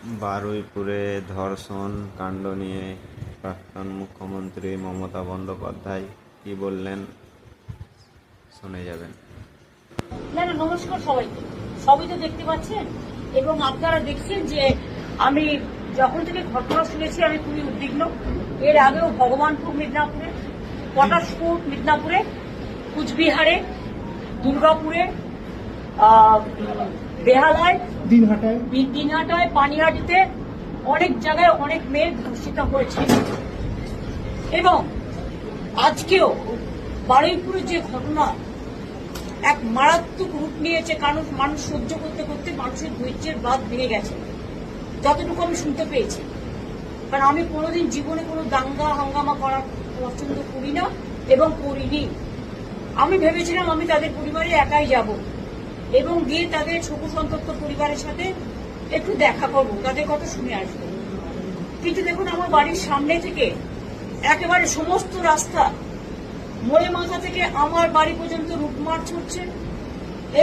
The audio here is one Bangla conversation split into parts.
বারুইপুরে ধর্ষণ কাণ্ড নিয়ে প্রাক্তন মুখ্যমন্ত্রী মমতা বন্দ্যোপাধ্যায় কি বললেন শুনে যাবেন। না না, নমস্কার সবাইকে। সবই তো দেখতে পাচ্ছেন এবং আপনারা দেখছেন যে আমি যখন থেকে ঘটনা শুনেছি আমি খুবই উদ্বিগ্ন। এর আগেও ভগবানপুর মিদনাপুরে, পটাশপুর মিদনাপুরে, কুচবিহারে, দুর্গাপুরে, বেহালায়, দিনহাটায়, পানিহাটিতে অনেক জায়গায় অনেক মেয়ে ধর্ষিত হয়েছে এবং আজকেও বারুইপুরের যে ঘটনা এক মারাত্মক রূপ নিয়েছে, কারণ মানুষ সহ্য করতে করতে মানুষের ধৈর্যের বাঁধ ভেঙে গেছে, যতটুকু আমি শুনতে পেয়েছি। কারণ আমি কোনোদিন জীবনে কোনো দাঙ্গা হাঙ্গামা করার পছন্দ করি না এবং করিনি। আমি ভেবেছিলাম আমি তাদের পরিবারে একাই যাব এবং গিয়ে তাদের শোক সন্তপ্ত পরিবারের সাথে একটু দেখা করবো, তাদের কথা শুনে আসবো। কিন্তু দেখুন, আমার বাড়ির সামনে থেকে একেবারে সমস্ত রাস্তা মোড়ে মাথা থেকে আমার বাড়ি পর্যন্ত রুটমার্চ হচ্ছে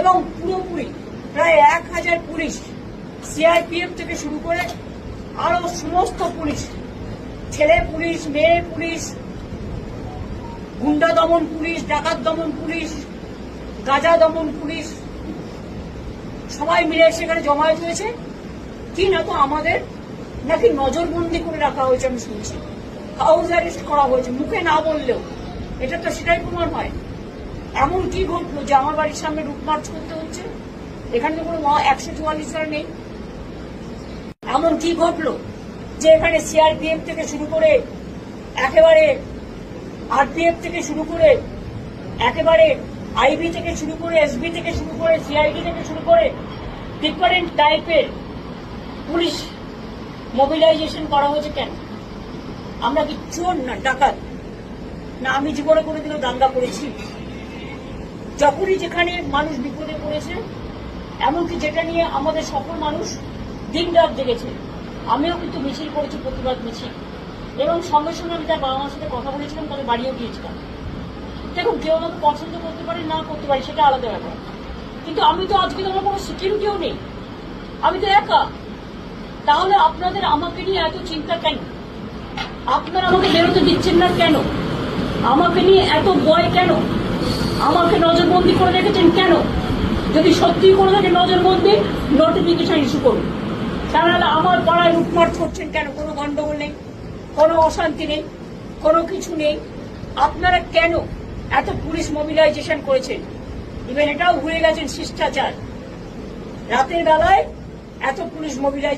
এবং পুরোপুরি প্রায় 1000 পুলিশ, সিআরপিএফ থেকে শুরু করে আরো সমস্ত পুলিশ, ছেলে পুলিশ, মেয়ে পুলিশ, গুন্ডা দমন পুলিশ, ডাকাত দমন পুলিশ, গাঁজা দমন পুলিশ সবাই মিলে সেখানে জমায়েত হয়েছে। কি না তো আমাদের নাকি নজরবন্দি করে রাখা হয়েছে, আমি শুনছি হাউস অ্যারেস্ট করা হয়েছে, মুখে না বললেও এটা তো সেটাই প্রমাণ হয়। এমন কি ঘটলো যে আমার বাড়ির সামনে রুট মার্চ করতে হচ্ছে? এখানে তো কোনো 144 ধারা নেই। এমন কি ঘটলো যে এখানে সিআরপিএফ থেকে শুরু করে একেবারে আরপিএফ থেকে শুরু করে একেবারে আইবি থেকে শুরু করে এসবি থেকে শুরু করে সিআইডি থেকে শুরু করে ডিফারেন্ট টাইপের পুলিশ মোবিলাইজেশন করা হয়েছে? কেন? আমরা কি চোর না ডাকাত? না আমি জীবনে কোনোদিনও দাঙ্গা করেছি? যখনই যেখানে মানুষ বিপদে পড়েছে, এমনকি যেটা নিয়ে আমাদের সকল মানুষ দিন রাত জেগেছে, আমিও কিন্তু মিছিল করেছি, প্রতিবাদ মিছিল, এবং সঙ্গে সঙ্গে আমি তার বাবা মার সাথে কথা বলেছিলাম, তাদের বাড়িও গিয়েছিলাম। দেখুন, কেউ আমাকে পছন্দ করতে পারে না করতে পারে, সেটা আলাদা ব্যাপার, কিন্তু আমি তো আজকে তোমার কোনো সিকিউরিটিও নেই, আমি তো একা। তাহলে আপনাদের আমাকে নিয়ে এত চিন্তা কেন? আপনারা আমাকে বেরোতে দিচ্ছেন না কেন? আমাকে নিয়ে এত ভয় কেন? আমাকে নজরবন্দি করে রেখেছেন কেন? যদি সত্যি করে থাকে নজরবন্দি, নোটিফিকেশন ইস্যু করুন। তাহলে আমার পাড়ায় লুটমার্চ করছেন কেন? কোনো গন্ডগোল নেই, কোনো অশান্তি নেই, কোনো কিছু নেই। আপনারা কেন এত পুলিশ মোবিলাইজেশন করেছেন? ইভেন এটাও ভুলে গেছেন শিষ্টাচার। রাতের বেলায় এত পুলিশ মোবিলাইজেশন